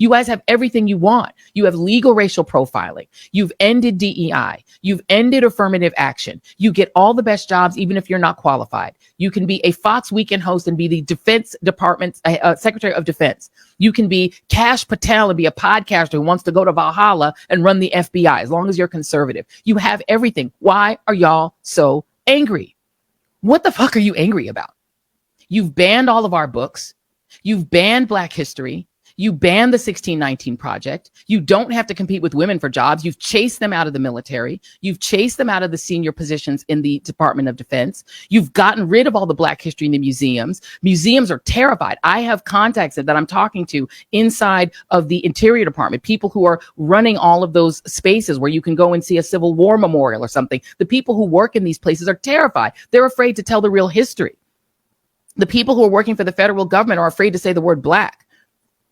You guys have everything you want. You have legal racial profiling. You've ended DEI. You've ended affirmative action. You get all the best jobs, even if you're not qualified. You can be a Fox Weekend host and be the Defense Department's Secretary of Defense. You can be Kash Patel and be a podcaster who wants to go to Valhalla and run the FBI, as long as you're conservative. You have everything. Why are y'all so angry? What the fuck are you angry about? You've banned all of our books. You've banned Black history. You banned the 1619 Project. You don't have to compete with women for jobs. You've chased them out of the military. You've chased them out of the senior positions in the Department of Defense. You've gotten rid of all the Black history in the museums. Museums are terrified. I have contacts that I'm talking to inside of the Interior Department, people who are running all of those spaces where you can go and see a Civil War memorial or something. The people who work in these places are terrified. They're afraid to tell the real history. The people who are working for the federal government are afraid to say the word Black.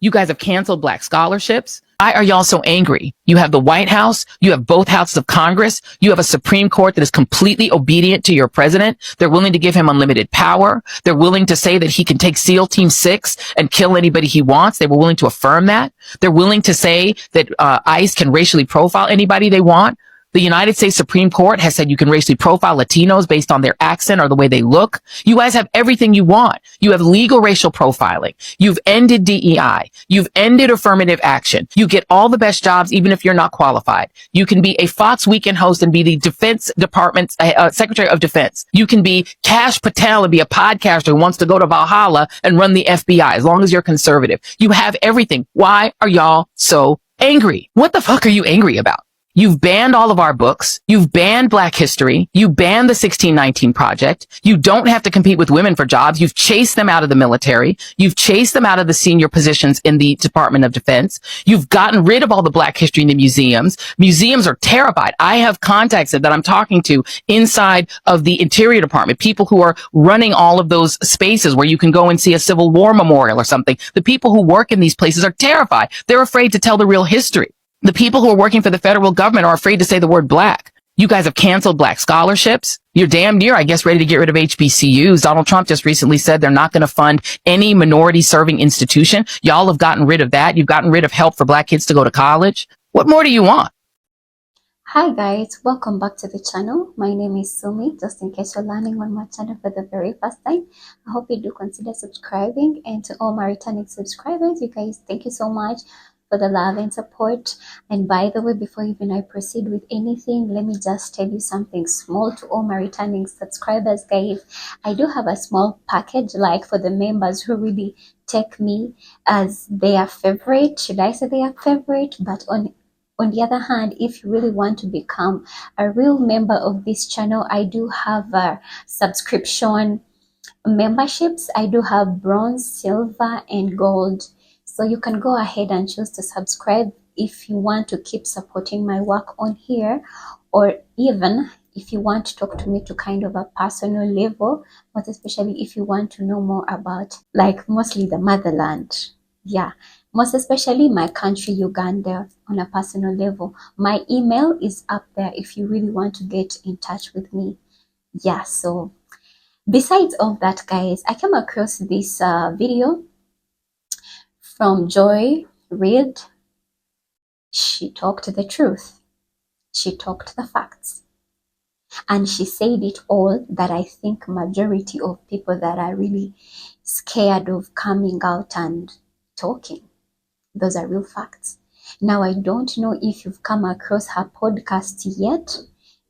You guys have canceled Black scholarships. Why are y'all so angry? You have the White House. You have both houses of Congress. You have a Supreme Court that is completely obedient to your president. They're willing to give him unlimited power. They're willing to say that he can take SEAL Team 6 and kill anybody he wants. They were willing to affirm that. They're willing to say that ICE can racially profile anybody they want. The United States Supreme Court has said you can racially profile Latinos based on their accent or the way they look. You guys have everything you want. You have legal racial profiling. You've ended DEI. You've ended affirmative action. You get all the best jobs, even if you're not qualified. You can be a Fox Weekend host and be the Defense Department's Secretary of Defense. You can be Kash Patel and be a podcaster who wants to go to Valhalla and run the FBI, as long as you're conservative. You have everything. Why are y'all so angry? What the fuck are you angry about? You've banned all of our books. You've banned Black history. You banned the 1619 Project. You don't have to compete with women for jobs. You've chased them out of the military. You've chased them out of the senior positions in the Department of Defense. You've gotten rid of all the Black history in the museums. Museums are terrified. I have contacts that I'm talking to inside of the Interior Department, people who are running all of those spaces where you can go and see a Civil War memorial or something. The people who work in these places are terrified. They're afraid to tell the real history. The people who are working for the federal government are afraid to say the word Black. You guys have canceled Black scholarships. You're damn near, I guess, ready to get rid of HBCUs. Donald Trump just recently said they're not going to fund any minority serving institution. Y'all have gotten rid of that. You've gotten rid of help for Black kids to go to college. What more do you want? Hi guys, welcome back to the channel. My name is Sumi. Just in case you're learning on my channel for the very first time, I hope you do consider subscribing. And to all my returning subscribers, you guys, thank you so much for the love and support. And by the way, before even I proceed with anything, let me just tell you something small to all my returning subscribers, guys. I do have a small package, like for the members who really take me as their favorite. Should I say their favorite? But on the other hand, if you really want to become a real member of this channel, I do have a subscription memberships. I do have bronze, silver, and gold. So you can go ahead and choose to subscribe if you want to keep supporting my work on here, or even if you want to talk to me to kind of a personal level, but especially if you want to know more about, like, mostly the motherland. Yeah, most especially my country, Uganda, on a personal level. My email is up there if you really want to get in touch with me. Yeah, so besides all that, guys, I came across this video from Joy Reid. She talked the truth. She talked the facts. And she said it all that I think majority of people that are really scared of coming out and talking. Those are real facts. Now, I don't know if you've come across her podcast yet.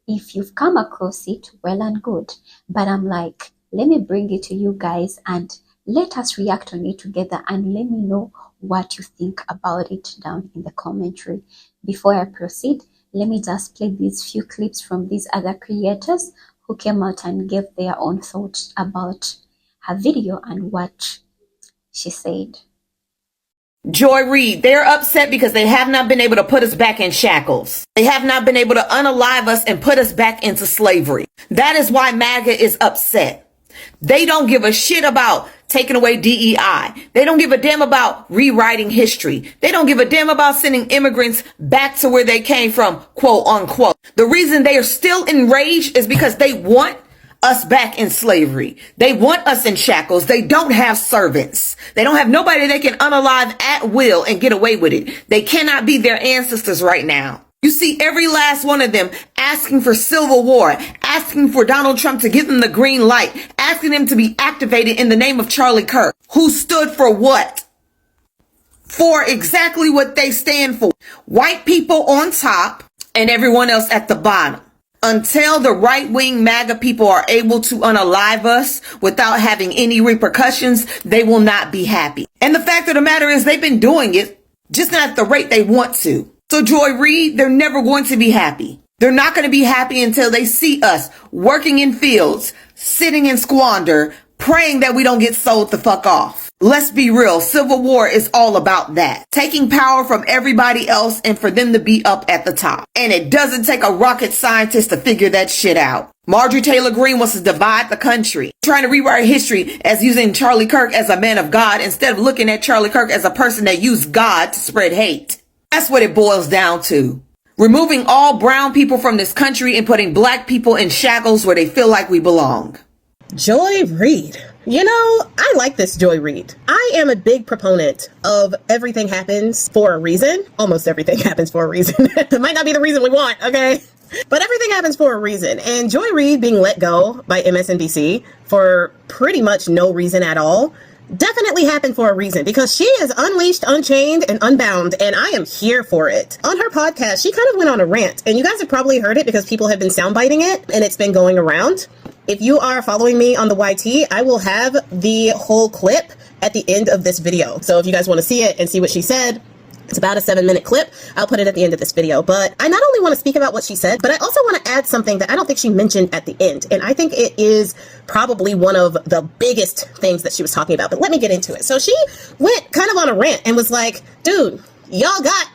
If you've come across it, well and good. But I'm like, let me bring it to you guys and let us react on it together, and let me know what you think about it down in the commentary. Before I proceed, let me just play these few clips from these other creators who came out and gave their own thoughts about her video and what she said. Joy Reid, they're upset because they have not been able to put us back in shackles. They have not been able to unalive us and put us back into slavery. That is why MAGA is upset. They don't give a shit about taking away DEI. They don't give a damn about rewriting history. They don't give a damn about sending immigrants back to where they came from, quote unquote. The reason they are still enraged is because they want us back in slavery. They want us in shackles. They don't have servants. They don't have nobody they can unalive at will and get away with it. They cannot be their ancestors right now. You see every last one of them asking for civil war, asking for Donald Trump to give them the green light, asking them to be activated in the name of Charlie Kirk, who stood for what? For exactly what they stand for. White people on top and everyone else at the bottom. Until the right-wing MAGA people are able to unalive us without having any repercussions, they will not be happy. And the fact of the matter is they've been doing it, just not at the rate they want to. So Joy Reid, they're never going to be happy. They're not going to be happy until they see us working in fields, sitting in squander, praying that we don't get sold the fuck off. Let's be real. Civil war is all about that. Taking power from everybody else and for them to be up at the top. And it doesn't take a rocket scientist to figure that shit out. Marjorie Taylor Greene wants to divide the country, trying to rewrite history as using Charlie Kirk as a man of God instead of looking at Charlie Kirk as a person that used God to spread hate. That's what it boils down to. Removing all brown people from this country and putting black people in shackles where they feel like we belong. Joy Reid. You know, I like this Joy Reid. I am a big proponent of everything happens for a reason. Almost everything happens for a reason. It might not be the reason we want, okay? But everything happens for a reason. And Joy Reid being let go by MSNBC for pretty much no reason at all definitely happened for a reason, because she is unleashed, unchained, and unbound, and I am here for it. On her podcast, she kind of went on a rant, and you guys have probably heard it because people have been soundbiting it, and it's been going around. If you are following me on the YT, I will have the whole clip at the end of this video. So if you guys want to see it and see what she said, it's about a 7-minute clip. I'll put it at the end of this video. But I not only want to speak about what she said, but I also want to add something that I don't think she mentioned at the end. And I think it is probably one of the biggest things that she was talking about. But let me get into it. So she went kind of on a rant and was like, dude, y'all got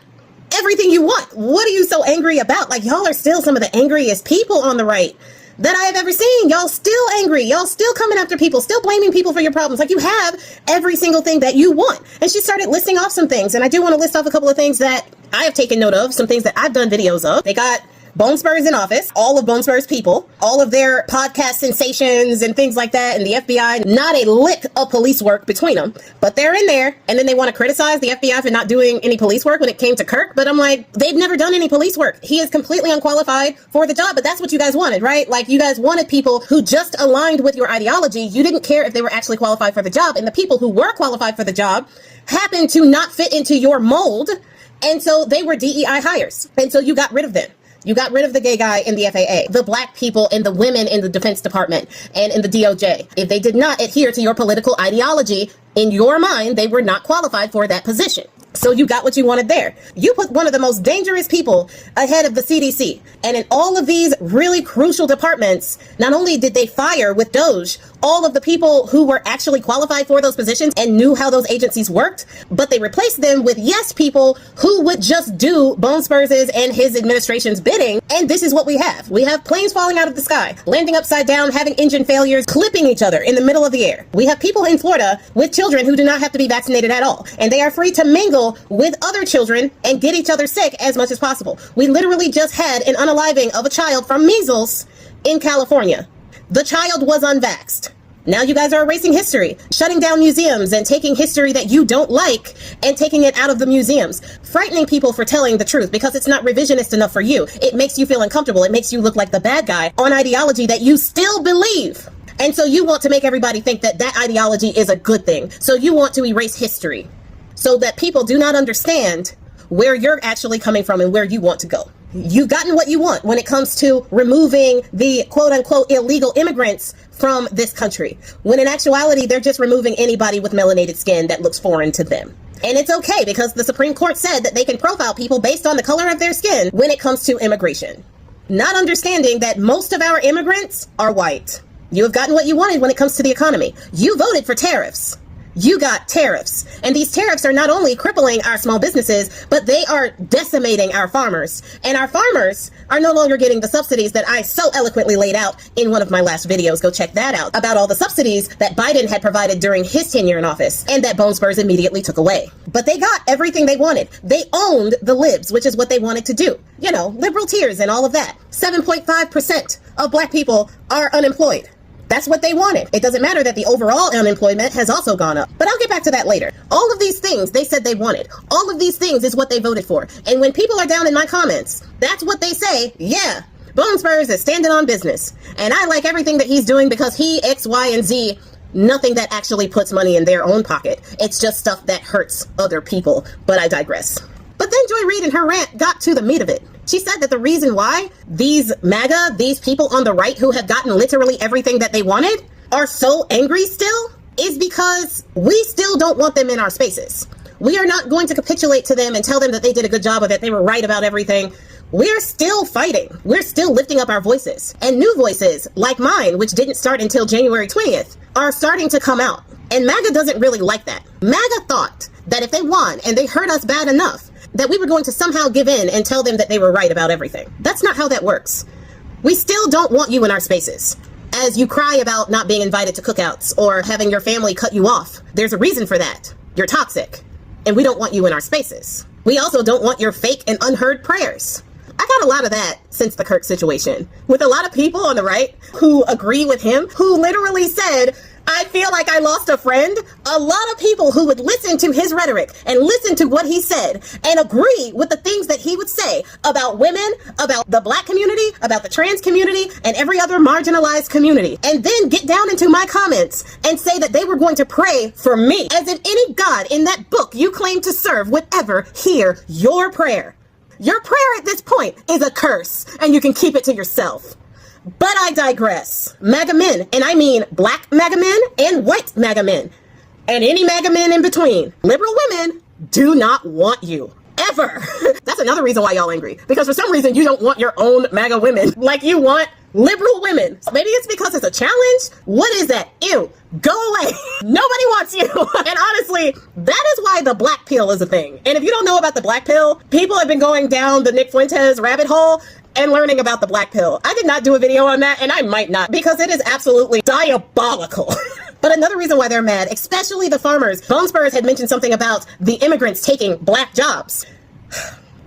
everything you want. What are you so angry about? Like, y'all are still some of the angriest people on the right that I have ever seen. Y'all still angry. Y'all still coming after people, still blaming people for your problems. Like, you have every single thing that you want. And she started listing off some things. And I do want to list off a couple of things that I have taken note of, some things that I've done videos of. They got Bone Spurs in office, all of Bone Spurs people, all of their podcast sensations and things like that, and the FBI, not a lick of police work between them, but they're in there, and then they want to criticize the FBI for not doing any police work when it came to Kirk, but I'm like, they've never done any police work. He is completely unqualified for the job, but that's what you guys wanted, right? Like, you guys wanted people who just aligned with your ideology. You didn't care if they were actually qualified for the job, and the people who were qualified for the job happened to not fit into your mold, and so they were DEI hires, and so you got rid of them. You got rid of the gay guy in the FAA, the black people and the women in the Defense Department and in the DOJ. If they did not adhere to your political ideology, in your mind, they were not qualified for that position. So you got what you wanted there. You put one of the most dangerous people ahead of the CDC. And in all of these really crucial departments, not only did they fire with Doge all of the people who were actually qualified for those positions and knew how those agencies worked, but they replaced them with yes people who would just do Bone Spurs' and his administration's bidding. And this is what we have. We have planes falling out of the sky, landing upside down, having engine failures, clipping each other in the middle of the air. We have people in Florida with children who do not have to be vaccinated at all. And they are free to mingle with other children and get each other sick as much as possible. We literally just had an unaliving of a child from measles in California. The child was unvaxxed. Now you guys are erasing history, shutting down museums and taking history that you don't like and taking it out of the museums, frightening people for telling the truth because it's not revisionist enough for you. It makes you feel uncomfortable. It makes you look like the bad guy on ideology that you still believe. And so you want to make everybody think that that ideology is a good thing. So you want to erase history so that people do not understand where you're actually coming from and where you want to go. You've gotten what you want when it comes to removing the quote unquote illegal immigrants from this country, when in actuality, they're just removing anybody with melanated skin that looks foreign to them. And it's okay because the Supreme Court said that they can profile people based on the color of their skin when it comes to immigration. Not understanding that most of our immigrants are white. You have gotten what you wanted when it comes to the economy. You voted for tariffs. You got tariffs. And these tariffs are not only crippling our small businesses, but they are decimating our farmers. And our farmers are no longer getting the subsidies that I so eloquently laid out in one of my last videos. Go check that out, about all the subsidies that Biden had provided during his tenure in office and that Bone Spurs immediately took away. But they got everything they wanted. They owned the libs, which is what they wanted to do. You know, liberal tears and all of that. 7.5% of black people are unemployed. That's what they wanted. It doesn't matter that the overall unemployment has also gone up. But I'll get back to that later. All of these things they said they wanted. All of these things is what they voted for. And when people are down in my comments, that's what they say. Yeah, Bone Spurs is standing on business. And I like everything that he's doing because he X, Y, and Z. Nothing that actually puts money in their own pocket. It's just stuff that hurts other people. But I digress. But then Joy Reid in her rant got to the meat of it. She said that the reason why these MAGA, these people on the right who have gotten literally everything that they wanted, are so angry still is because we still don't want them in our spaces. We are not going to capitulate to them and tell them that they did a good job of it, they were right about everything. We're still fighting. We're still lifting up our voices. And new voices, like mine, which didn't start until January 20th, are starting to come out. And MAGA doesn't really like that. MAGA thought that if they won and they hurt us bad enough, that we were going to somehow give in and tell them that they were right about everything. That's not how that works. We still don't want you in our spaces. As you cry about not being invited to cookouts or having your family cut you off, there's a reason for that. You're toxic, and we don't want you in our spaces. We also don't want your fake and unheard prayers. I got a lot of that since the Kirk situation, with a lot of people on the right who agree with him, who literally said, I feel like I lost a friend. A lot of people who would listen to his rhetoric and listen to what he said and agree with the things that he would say about women, about the Black community, about the trans community, and every other marginalized community. And then get down into my comments and say that they were going to pray for me, as if any God in that book you claim to serve would ever hear your prayer. Your prayer at this point is a curse, and you can keep it to yourself. But I digress. MAGA men, and I mean Black MAGA men and white MAGA men, and any MAGA men in between. Liberal women do not want you. Ever. That's another reason why y'all angry. Because for some reason you don't want your own MAGA women like you want liberal women. Maybe it's because it's a challenge? What is that? Ew. Go away. Nobody wants you. And honestly, that is why the black pill is a thing. And if you don't know about the black pill, people have been going down the Nick Fuentes rabbit hole and learning about the black pill. I did not do a video on that, and I might not, because it is absolutely diabolical. But another reason why they're mad, especially the farmers, Bone Spurs had mentioned something about the immigrants taking black jobs.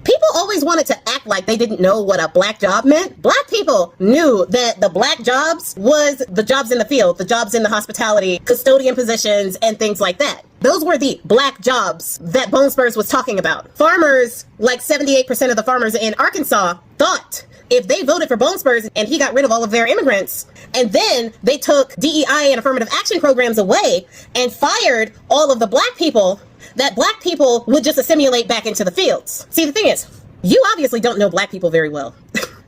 People always wanted to act like they didn't know what a black job meant. Black people knew that the black jobs was the jobs in the field, the jobs in the hospitality, custodian positions, and things like that. Those were the black jobs that Bone Spurs was talking about. Farmers, like 78% of the farmers in Arkansas, thought if they voted for Bone Spurs and he got rid of all of their immigrants, and then they took DEI and affirmative action programs away and fired all of the black people, that black people would just assimilate back into the fields. See, the thing is, you obviously don't know black people very well.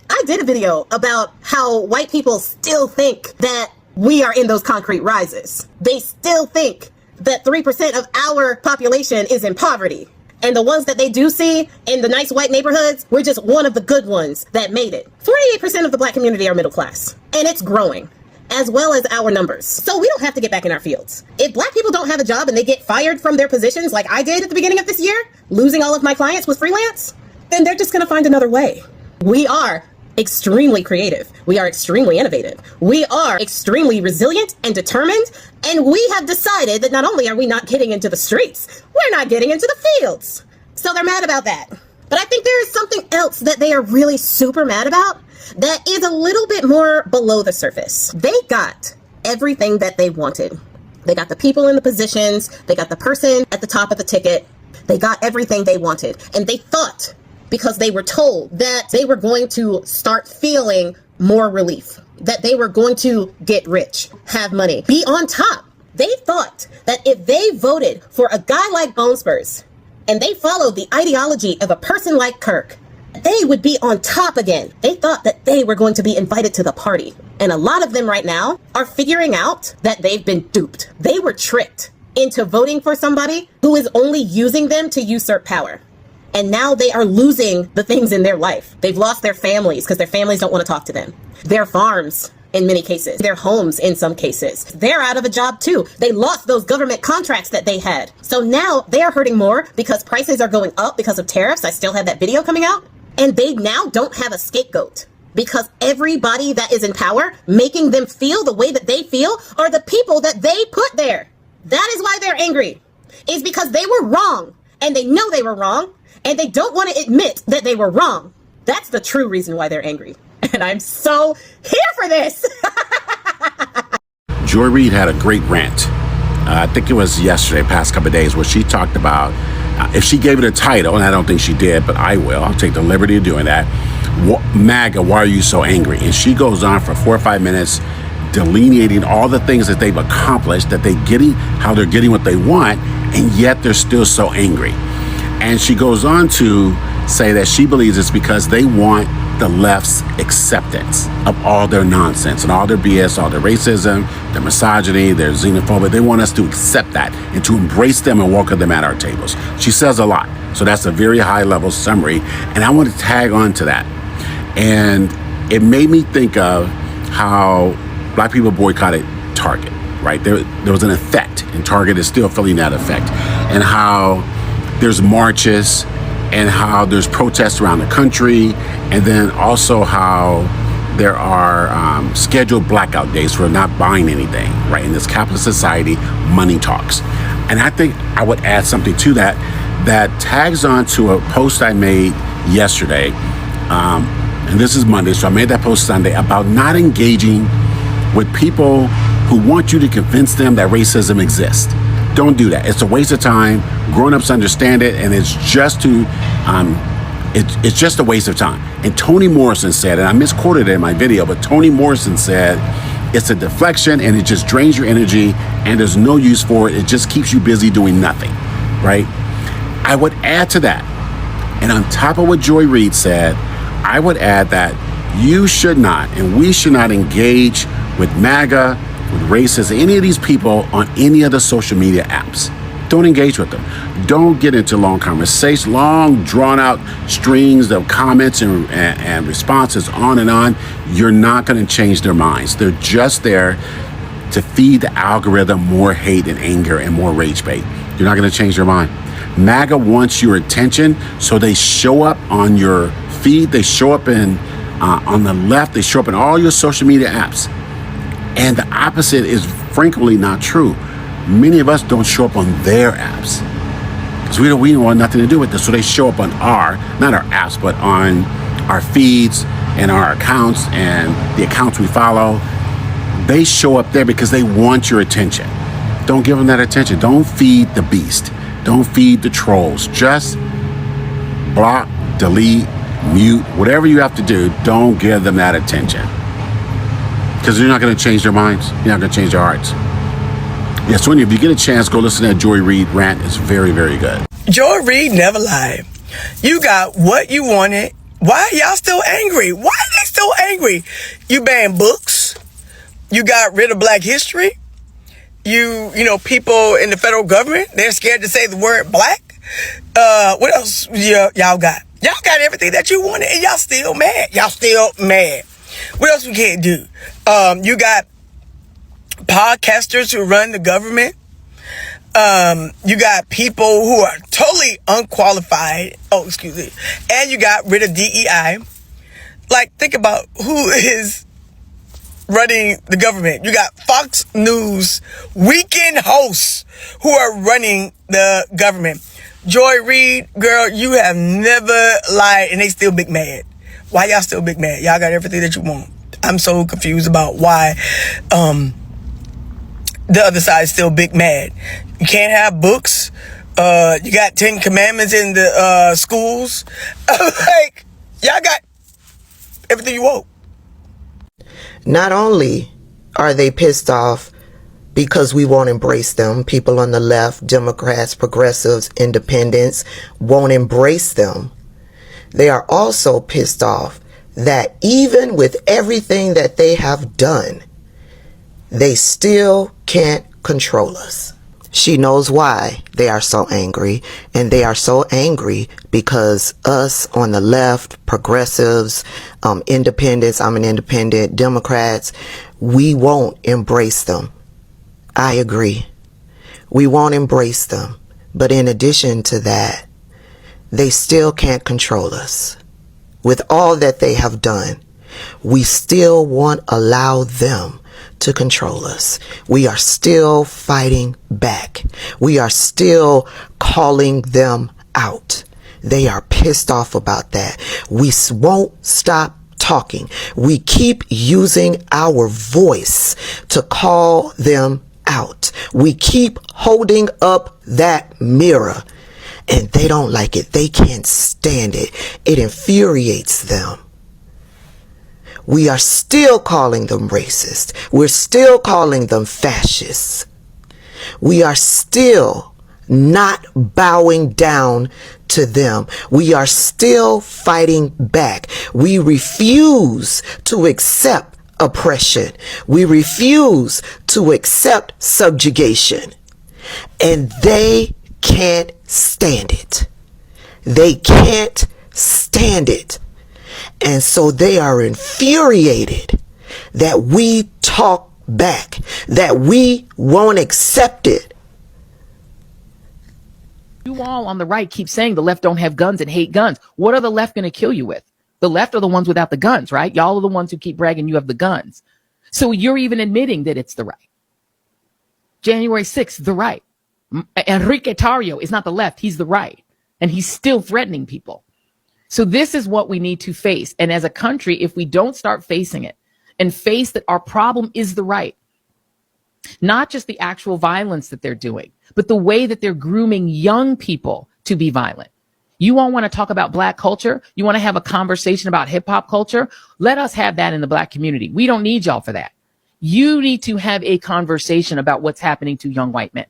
I did a video about how white people still think that we are in those concrete rises. They still think that 3% of our population is in poverty. And the ones that they do see in the nice white neighborhoods, we're just one of the good ones that made it. 48% of the black community are middle class, and it's growing, as well as our numbers. So we don't have to get back in our fields. If black people don't have a job and they get fired from their positions like I did at the beginning of this year, losing all of my clients with freelance, then they're just gonna find another way. We are extremely creative. We are extremely innovative. We are extremely resilient and determined. And we have decided that not only are we not getting into the streets, we're not getting into the fields. So they're mad about that. But I think there is something else that they are really super mad about that is a little bit more below the surface. They got everything that they wanted. They got the people in the positions. They got the person at the top of the ticket. They got everything they wanted. And they thought, because they were told that they were going to start feeling more relief, that they were going to get rich, have money, be on top. They thought that if they voted for a guy like Bone Spurs and they followed the ideology of a person like Kirk, they would be on top again. They thought that they were going to be invited to the party. And a lot of them right now are figuring out that they've been duped. They were tricked into voting for somebody who is only using them to usurp power. And now they are losing the things in their life. They've lost their families because their families don't want to talk to them. Their farms, in many cases. Their homes, in some cases. They're out of a job too. They lost those government contracts that they had. So now they are hurting more because prices are going up because of tariffs. I still have that video coming out. And they now don't have a scapegoat because everybody that is in power, making them feel the way that they feel, are the people that they put there. That is why they're angry. Is because they were wrong. And they know they were wrong. And they don't want to admit that they were wrong. That's the true reason why they're angry. And I'm so here for this. Joy Reid had a great rant. I think it was yesterday, past couple of days, where she talked about if she gave it a title, and I don't think she did, but I will. I'll take the liberty of doing that. MAGA, why are you so angry? And she goes on for 4 or 5 minutes delineating all the things that they've accomplished, how they're getting what they want, and yet they're still so angry. And she goes on to say that she believes it's because they want the left's acceptance of all their nonsense and all their BS, all their racism, their misogyny, their xenophobia. They want us to accept that and to embrace them and welcome them at our tables. She says a lot. So that's a very high level summary. And I want to tag on to that. And it made me think of how Black people boycotted Target, right? There was an effect, and Target is still feeling that effect. And how there's marches, and how there's protests around the country, and then also how there are scheduled blackout days for not buying anything, right? In this capitalist society, money talks. And I think I would add something to that tags on to a post I made yesterday, and this is Monday, so I made that post Sunday, about not engaging with people who want you to convince them that racism exists. Don't do that. It's a waste of time. Grown-ups understand it, and it's just it's just a waste of time. And Toni Morrison said, and I misquoted it in my video, but Toni Morrison said, it's a deflection and it just drains your energy and there's no use for it. It just keeps you busy doing nothing, right? I would add to that, and on top of what Joy Reid said, I would add that you should not, and we should not engage with MAGA, with racists, any of these people on any of the social media apps. Don't engage with them. Don't get into long conversations, long drawn out strings of comments and responses on and on. You're not going to change their minds. They're just there to feed the algorithm more hate and anger and more rage bait. You're not going to change their mind. MAGA wants your attention, so they show up on your feed. They show up on the left. They show up in all your social media apps. And the opposite is frankly not true. Many of us don't show up on their apps because we don't want nothing to do with this. So they show up on not our apps, but on our feeds and our accounts and the accounts we follow. They show up there because they want your attention. Don't give them that attention. Don't feed the beast. Don't feed the trolls. Just block, delete, mute, whatever you have to do. Don't give them that attention. Because you're not going to change their minds. You're not going to change their hearts. Yeah, so if you get a chance, go listen to that Joy Reid rant. It's very, very good. Joy Reid never lied. You got what you wanted. Why are y'all still angry? Why are they still angry? You banned books. You got rid of Black history. You know, people in the federal government, they're scared to say the word black. What else y'all got? Y'all got everything that you wanted, and y'all still mad. Y'all still mad. What else we can't do? You got podcasters who run the government. You got people who are totally unqualified. And you got rid of DEI. Like, think about who is running the government. You got Fox News weekend hosts who are running the government. Joy Reid, girl, you have never lied, and they still big mad. Why y'all still big mad? Y'all got everything that you want. I'm so confused about why the other side is still big mad. You can't have books. You got 10 commandments in the schools. Like, y'all got everything you want. Not only are they pissed off because we won't embrace them, people on the left, Democrats, progressives, independents, won't embrace them. They are also pissed off that even with everything that they have done, they still can't control us. She knows why they are so angry, and they are so angry because us on the left, progressives, independents, I'm an independent, Democrats, we won't embrace them. I agree. We won't embrace them. But in addition to that, they still can't control us. With all that they have done, we still won't allow them to control us. We are still fighting back. We are still calling them out. They are pissed off about that. We won't stop talking. We keep using our voice to call them out. We keep holding up that mirror, and they don't like it. They can't stand it. It infuriates them. We are still calling them racist. We're still calling them fascists. We are still not bowing down to them. We are still fighting back. We refuse to accept oppression. We refuse to accept subjugation. And they can't stand it. They can't stand it. And so they are infuriated that we talk back, that we won't accept it. You all on the right keep saying the left don't have guns and hate guns. What are the left going to kill you with? The left are the ones without the guns, right? Y'all are the ones who keep bragging you have the guns. So you're even admitting that it's the right. January 6th, the right. Enrique Tarrio is not the left. He's the right. And he's still threatening people. So this is what we need to face. And as a country, if we don't start facing it and face that our problem is the right, not just the actual violence that they're doing, but the way that they're grooming young people to be violent. You all want to talk about Black culture? You want to have a conversation about hip hop culture? Let us have that in the Black community. We don't need y'all for that. You need to have a conversation about what's happening to young white men.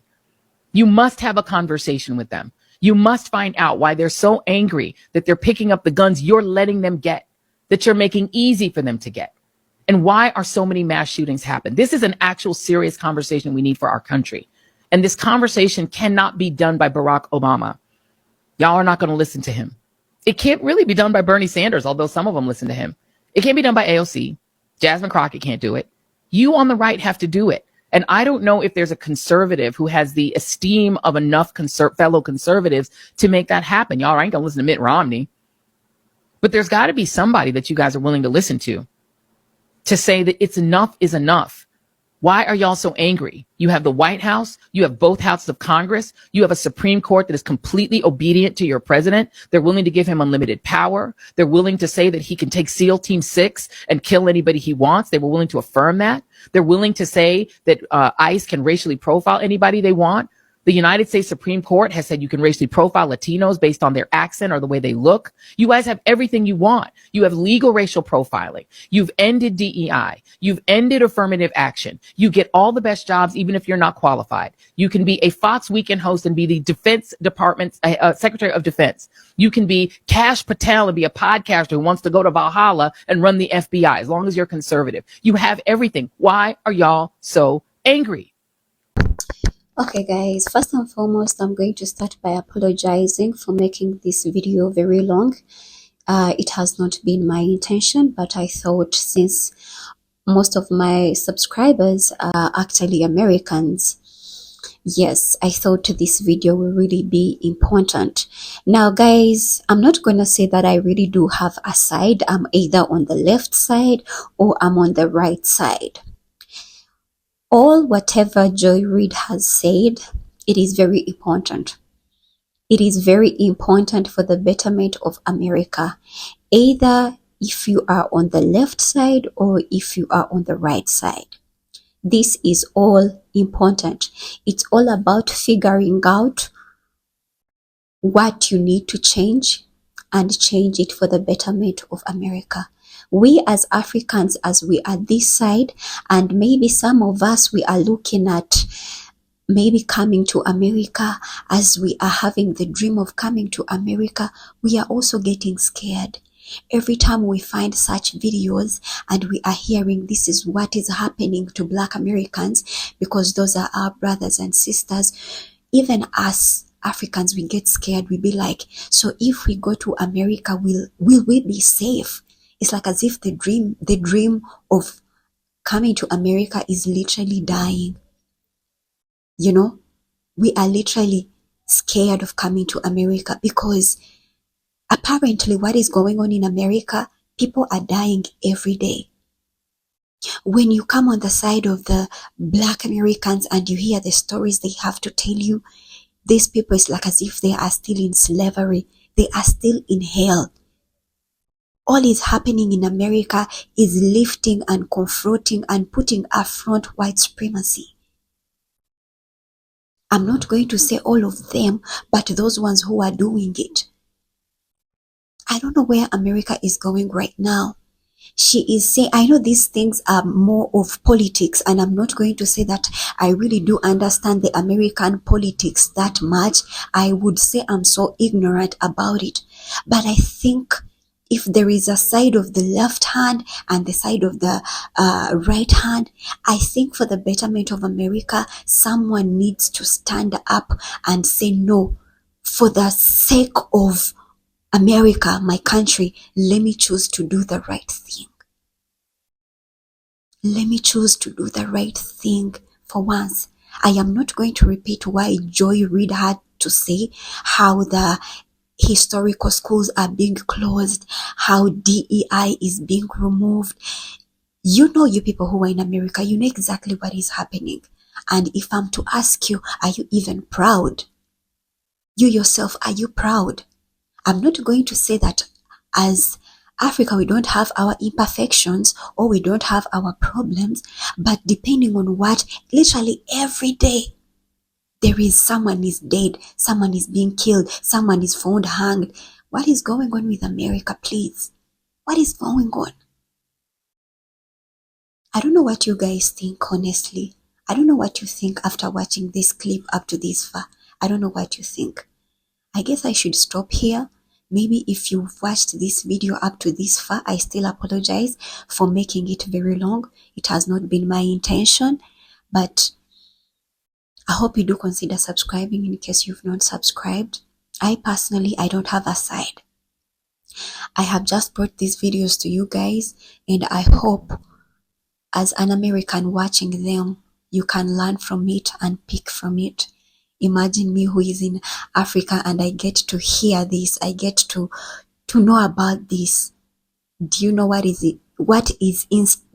You must have a conversation with them. You must find out why they're so angry that they're picking up the guns you're letting them get, that you're making easy for them to get. And why are so many mass shootings happen? This is an actual serious conversation we need for our country. And this conversation cannot be done by Barack Obama. Y'all are not going to listen to him. It can't really be done by Bernie Sanders, although some of them listen to him. It can't be done by AOC. Jasmine Crockett can't do it. You on the right have to do it. And I don't know if there's a conservative who has the esteem of enough fellow conservatives to make that happen. Y'all ain't going to listen to Mitt Romney. But there's got to be somebody that you guys are willing to listen to say that it's enough is enough. Why are y'all so angry? You have the White House. You have both houses of Congress. You have a Supreme Court that is completely obedient to your president. They're willing to give him unlimited power. They're willing to say that he can take SEAL Team 6 and kill anybody he wants. They were willing to affirm that. They're willing to say that ICE can racially profile anybody they want. The United States Supreme Court has said you can racially profile Latinos based on their accent or the way they look. You guys have everything you want. You have legal racial profiling. You've ended DEI. You've ended affirmative action. You get all the best jobs, even if you're not qualified. You can be a Fox weekend host and be the Defense Department's Secretary of Defense. You can be Kash Patel and be a podcaster who wants to go to Valhalla and run the FBI, as long as you're conservative. You have everything. Why are y'all so angry? Okay guys, first and foremost, I'm going to start by apologizing for making this video very long. It has not been my intention, but I thought since most of my subscribers are actually Americans, yes, I thought this video will really be important. Now guys, I'm not going to say that I really do have a side. I'm either on the left side or I'm on the right side. Whatever Joy Reid has said, it is very important. It is very important for the betterment of America, either if you are on the left side or if you are on the right side. This is all important. It's all about figuring out what you need to change and change it for the betterment of America. We as Africans, as we are this side, and maybe some of us, we are looking at maybe coming to America, as we are having the dream of coming to America, we are also getting scared. Every time we find such videos and we are hearing this is what is happening to Black Americans, because those are our brothers and sisters, even us Africans, we get scared. We be like, so if we go to America, will we be safe? It's like as if the dream of coming to America is literally dying. You know, we are literally scared of coming to America because apparently what is going on in America, people are dying every day. When you come on the side of the Black Americans and you hear the stories they have to tell you, these people, it's like as if they are still in slavery. They are still in hell. all is happening in America is lifting and confronting and putting affront white supremacy. I'm not going to say all of them, but those ones who are doing it. I don't know where America is going right now. She is saying, I know these things are more of politics, and I'm not going to say that I really do understand the American politics that much. I would say I'm so ignorant about it. But I think if there is a side of the left hand and the side of the right hand, I think for the betterment of America, someone needs to stand up and say, no, for the sake of America, my country, let me choose to do the right thing. Let me choose to do the right thing for once. I am not going to repeat why Joy Reid had to say how the historical schools are being closed, how DEI is being removed. You know, you people who are in America, you know exactly what is happening. And if I'm to ask you, are you even proud? You yourself, are you proud? I'm not going to say that as Africa, we don't have our imperfections or we don't have our problems, but depending on what, literally every day, there is someone is dead, someone is being killed, someone is found hanged. What is going on with America, please? What is going on? I don't know what you guys think, honestly. I don't know what you think after watching this clip up to this far. I don't know what you think. I guess I should stop here. Maybe if you've watched this video up to this far, I still apologize for making it very long. It has not been my intention, but I hope you do consider subscribing in case you've not subscribed. I personally, I don't have a side. I have just brought these videos to you guys, and I hope as an American watching them, you can learn from it and pick from it. Imagine me who is in Africa and I get to hear this. I get to know about this. Do you know what is it? What is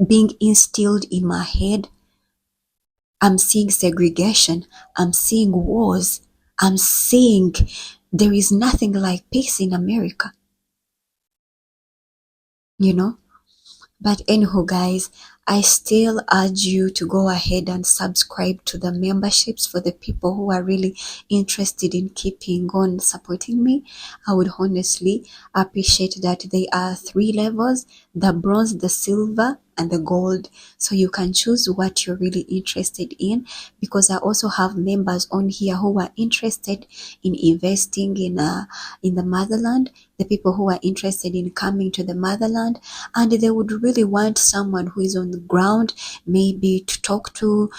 being instilled in my head? I'm seeing segregation. I'm seeing wars. I'm seeing there is nothing like peace in America. You know? But anyhow, guys, I still urge you to go ahead and subscribe to the memberships for the people who are really interested in keeping on supporting me. I would honestly appreciate that. There are 3 levels: the bronze, the silver, and the gold. So you can choose what you're really interested in, because I also have members on here who are interested in investing in the motherland, the people who are interested in coming to the motherland, and they would really want someone who is on the ground, maybe to talk to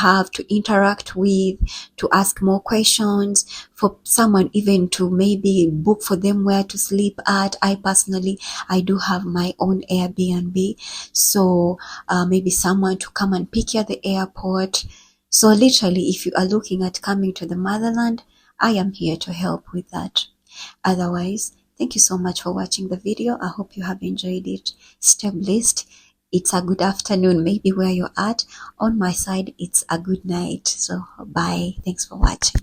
have, to interact with, to ask more questions, for someone even to maybe book for them where to sleep at. I personally, I do have my own Airbnb, so maybe someone to come and pick you at the airport. So literally, if you are looking at coming to the motherland, I am here to help with that. Otherwise, thank you so much for watching the video. I hope you have enjoyed it. Stay blessed. It's a good afternoon, maybe where you're at. On my side, it's a good night. So bye. Thanks for watching.